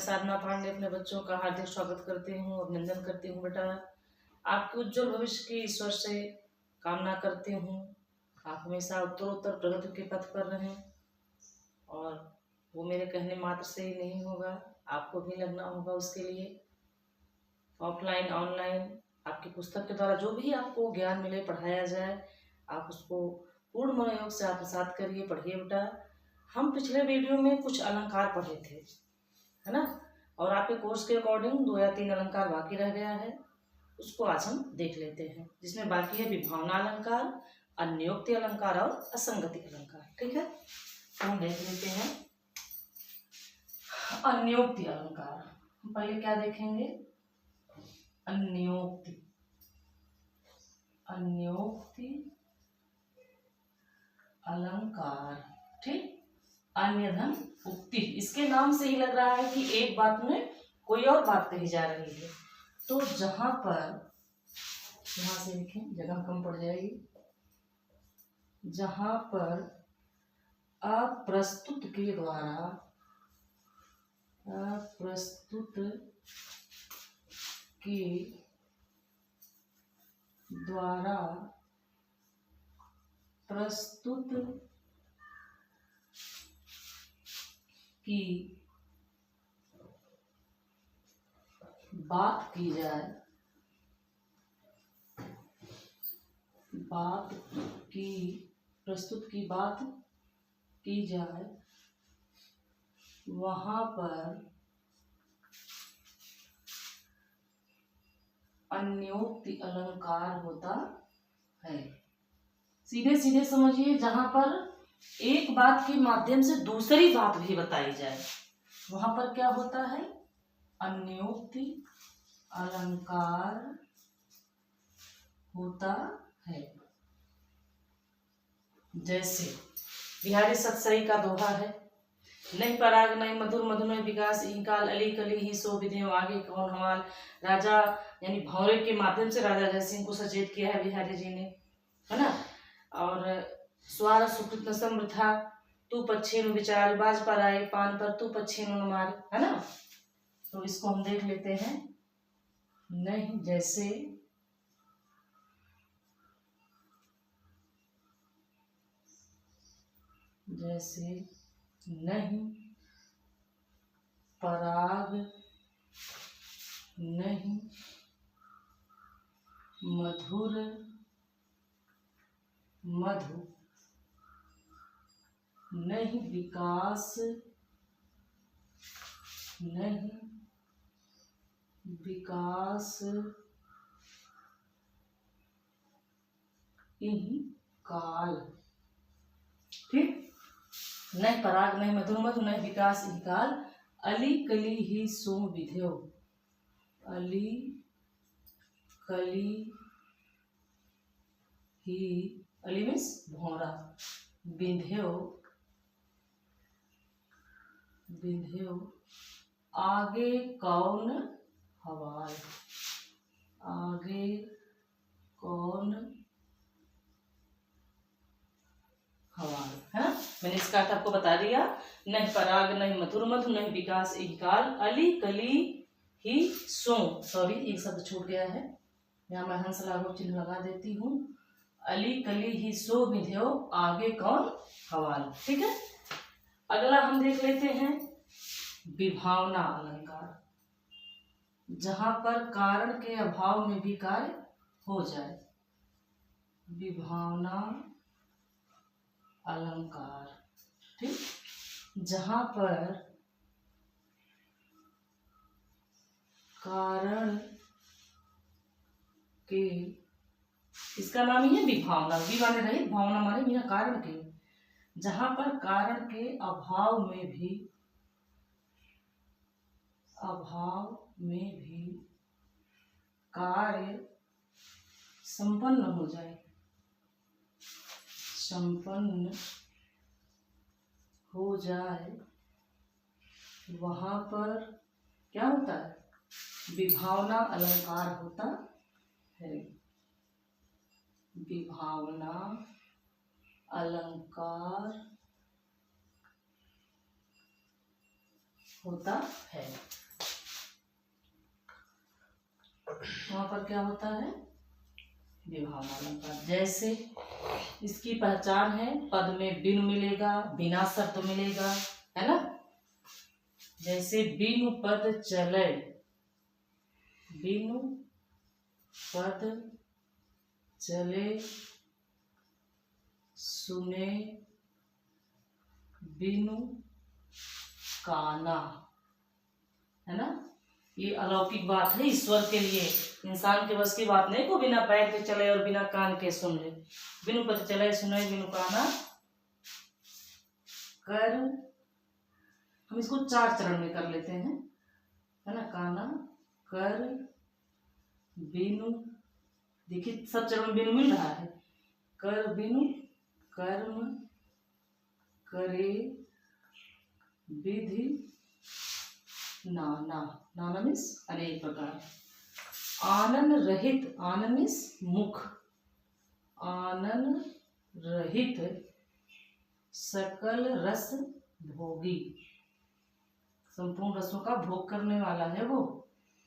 साधना पांडे अपने बच्चों का हार्दिक स्वागत करती हूँ, अभिनंदन करती हूँ। बेटा, आपके उज्जवल भविष्य की ईश्वर से कामना करती हूँ। आप हमेशा उत्तरोत्तर प्रगति के पथ पर रहें और वो मेरे कहने मात्र से ही नहीं होगा, आपको भी लगना होगा उसके लिए। ऑफलाइन ऑनलाइन आपकी पुस्तक के द्वारा जो भी आपको ज्ञान मिले, पढ़ाया जाए, आप उसको पूर्ण मनोयोग से आत्मसात करिए, पढ़िए। बेटा, हम पिछले वीडियो में कुछ अलंकार पढ़े थे, है ना, और आपके कोर्स के अकॉर्डिंग 2 या 3 अलंकार बाकी रह गया है, उसको आज हम देख लेते हैं। जिसमें बाकी है विभावना अलंकार, अन्योक्ति अलंकार और असंगति अलंकार। ठीक है, तो हम देख लेते हैं अन्योक्ति अलंकार। हम पहले क्या देखेंगे? अन्योक्ति। अन्योक्ति अलंकार, ठीक। अन्य धन उक्ति, इसके नाम से ही लग रहा है कि एक बात में कोई और बात कही जा रही है। तो जहां पर, यहां से लिखें, जगह कम पड़ जाएगी, जहां पर अप्रस्तुत के द्वारा, अप्रस्तुत के द्वारा प्रस्तुत की बात की जाए, बात की, प्रस्तुत की बात की जाए, वहां पर अन्योक्ति अलंकार होता है। सीधे सीधे समझिए, जहां पर एक बात के माध्यम से दूसरी बात भी बताई जाए, वहां पर क्या होता है? अन्योक्ति अलंकार होता है। जैसे बिहारी सतसई का दोहा है, नहीं पराग नहीं मधुर मधुमय विकास ही काल, अली कली ही सो विधेय आगे कौन हमाल। राजा यानी भौरे के माध्यम से राजा जय सिंह को सचेत किया है बिहारी जी ने, है ना। और स्वार सुकृत न समृथा, तू पक्षी नु विचार, बाज पर आए पान पर, तू पक्षी नु मार, है ना। तो इसको हम देख लेते हैं। नहीं, जैसे जैसे नहीं पराग नहीं मधुर मधु नहीं विकास नहीं विकास इहि काल, ठीक। नहीं पराग नहीं मधुर मधु नहीं विकास इहि काल, अली कली ही सो विधेय। अली कली ही, अली मीन्स भौरा, विधेय विधेय आगे कौन हवाल, आगे कौन हवाल, है ना। मैंने इसका अर्थ आपको बता दिया। नहीं पराग नहीं मधुर मधु नहीं विकास इहि काल, अली कली ही सो, सॉरी एक शब्द छूट गया है, यहाँ मैं हंस लाघव चिन्ह लगा देती हूँ। अली कली ही सो विधेय आगे कौन हवाल, ठीक है। अगला हम देख लेते हैं विभावना अलंकार, जहां पर कारण के अभाव में भी कार्य हो जाए। विभावना अलंकार, ठीक, जहां पर कारण के, इसका नाम ही है विभावना, वि माने रहित, भावना माने बिना कारण के, जहां पर कारण के अभाव में भी कार्य संपन्न हो जाए, संपन्न हो जाए, वहां पर क्या होता है? विभावना अलंकार होता है। विभावना अलंकार होता है। वहां पर क्या होता है, विभावना अलंकार। जैसे इसकी पहचान है, पद में बिनु मिलेगा, बिना शर्त मिलेगा, है ना। जैसे बिनु पद चले, बिनु पद चले सुने बिनु काना, है ना। ये अलौकिक बात है ईश्वर के लिए, इंसान के बस की बात नहीं को बिना पैर के चले और बिना कान के सुन ले। बिनु पद चले सुने बिनु काना कर, हम इसको 4 चरण में कर लेते हैं, है ना। काना कर बिनु, देखिए सब चरण में बिनु मिल रहा है। कर बिनु कर्म करे विधि नाना, नाना मीन्स अनेक प्रकार। आनंद रहित, आनंद मीन्स मुख, आनंद रहित सकल रस भोगी, संपूर्ण रसों का भोग करने वाला है वो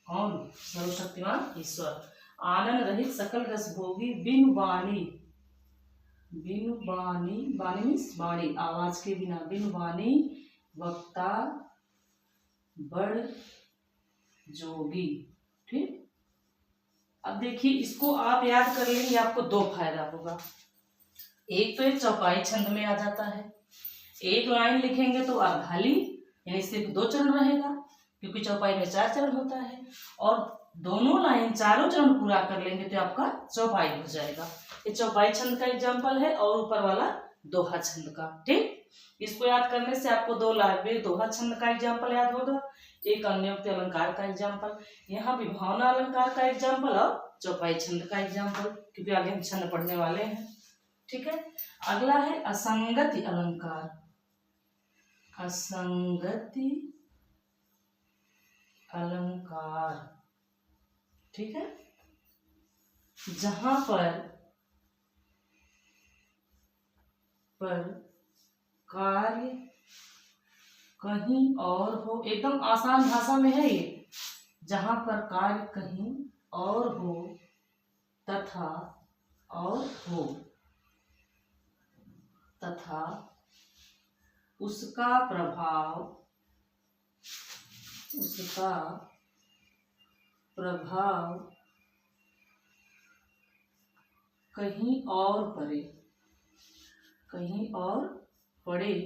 कौन, सर्वशक्तिमान ईश्वर। आनंद रहित सकल रस भोगी बिनु वाणी, बिनु वाणी, वाणी मीन्स वाणी आवाज के बिना, बिनु वाणी वक्ता बड़ जोगी। ठीक, अब देखिए इसको आप याद कर लेंगे, आपको 2 फायदा होगा। एक तो एक चौपाई छंद में आ जाता है, एक लाइन लिखेंगे तो अर्धाली यानी सिर्फ 2 चरण रहेगा, क्योंकि चौपाई में 4 चरण होता है, और दोनों लाइन चारों चरण पूरा कर लेंगे तो आपका चौपाई हो जाएगा। ये चौपाई छंद का एग्जाम्पल है और ऊपर वाला दोहा छंद का। ठीक, इसको याद करने से आपको 2 लाइन में दोहा छंद का एग्जाम्पल याद होगा, एक अन्योक्ति अलंकार का एग्जाम्पल, यहाँ विभावना अलंकार का एग्जाम्पल और चौपाई छंद का एग्जाम्पल, क्योंकि आगे हम छंद पढ़ने वाले हैं। ठीक है, अगला है असंगति अलंकार। असंगति अलंकार, ठीक है, जहां पर कार्य कहीं और हो, एकदम आसान भाषा में है ये, जहां पर कार्य कहीं और हो तथा उसका प्रभाव कहीं और पड़े,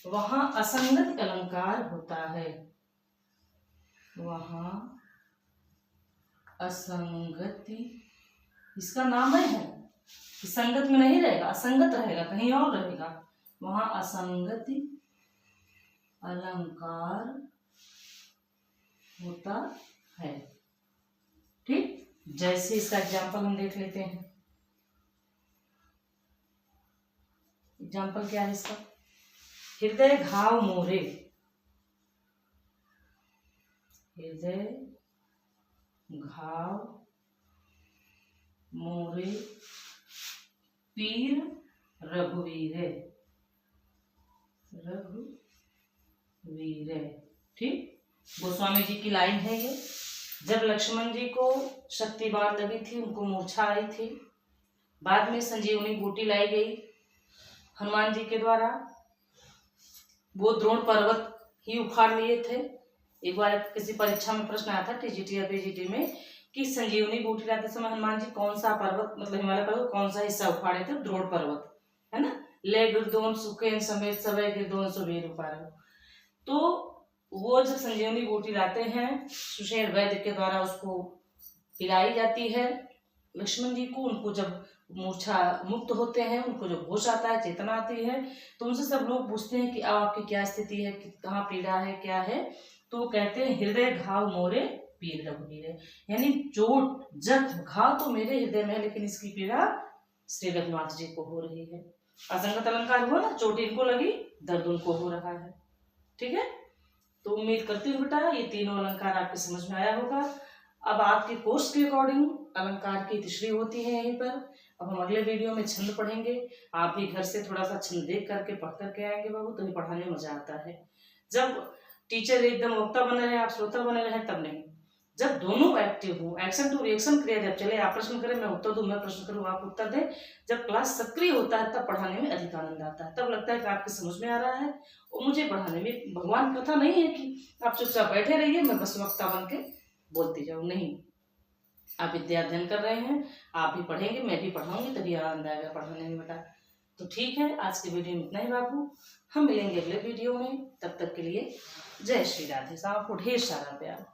वहां असंगति अलंकार होता है। वहां असंगति, इसका नाम है कि संगत में नहीं रहेगा, असंगत रहेगा, कहीं और रहेगा, वहां असंगति अलंकार होता है। ठीक, जैसे इसका एग्जाम्पल हम देख लेते हैं। एग्जाम्पल क्या है इसका, हृदय घाव मोरे, हृदय घाव मोरे पीर रघुवीर, ठीक, गोस्वामी जी की लाइन है ये। जब लक्ष्मण जी को शक्ति बाण लगी थी, उनको मूर्छा आई थी, बाद में संजीवनी बूटी लाई गई हनुमान जी के द्वारा, वो द्रोण पर्वत ही उखाड़ लिए थे। एक बार किसी परीक्षा में प्रश्न आया था टीजीटी या पीजीटी में कि संजीवनी बूटी लाते समय हनुमान जी कौन सा पर्वत, मतलब हिमालय पर्वत कौन सा हिस्सा उखाड़े थे, द्रोण पर्वत, है ना। ले गिरदोन सुखेन समेत सवै गिरदोन सुबेर उपारो। तो वो जब संजीवनी बूटी लाते हैं, सुषेण वैद्य के द्वारा उसको पिलाई जाती है लक्ष्मण जी को। उनको जब मूर्छा मुक्त होते हैं, उनको जब होश आता है, चेतना आती है, तो उनसे सब लोग पूछते हैं कि अब आपकी क्या स्थिति है, कहाँ पीड़ा है, क्या है। तो कहते हैं हृदय घाव मोरे पीर रघुवीर, यानी चोट जख्म घाव तो मेरे हृदय में है, लेकिन इसकी पीड़ा श्री रघुनाथ जी को हो रही है। असंगत अलंकार हुआ ना, चोट इनको लगी, दर्द उनको हो रहा है। ठीक है, तो उम्मीद करती हूँ बेटा ये तीनों अलंकार आपके समझ में आया होगा। अब आपके कोर्स के अकॉर्डिंग अलंकार की तीसरी होती है यहीं पर। अब हम अगले वीडियो में छंद पढ़ेंगे। आप भी घर से थोड़ा सा छंद देख करके पढ़ करके आएंगे बाबू, तो ही पढ़ाने में मजा आता है। जब टीचर एकदम वक्ता बने रहे, आप श्रोता बने रहे, तब नहीं। जब दोनों एक्टिव हो, एक्शन टू रिएक्शन क्रिया, जब चले आप प्रश्न करें मैं उत्तर दूं, मैं प्रश्न करूं आप उत्तर दें, जब क्लास सक्रिय होता है तब पढ़ाने में अधिक आनंद आता है। तब लगता है कि आपकी समझ में आ रहा है और मुझे पढ़ाने में, भगवान कथा नहीं है कि आप चुपचाप बैठे रहिए मैं बस वक्ता बन के बोलती जाऊँ, नहीं। आप विद्या अध्ययन कर रहे हैं, आप भी पढ़ेंगे, मैं भी पढ़ाऊंगी, तभी आनंद आएगा पढ़ाने में बेटा। तो ठीक है, आज की वीडियो में इतना ही बाबू, हम मिलेंगे अगले वीडियो में। तब तक के लिए जय श्री राधे। आपको ढेर सारा प्यार।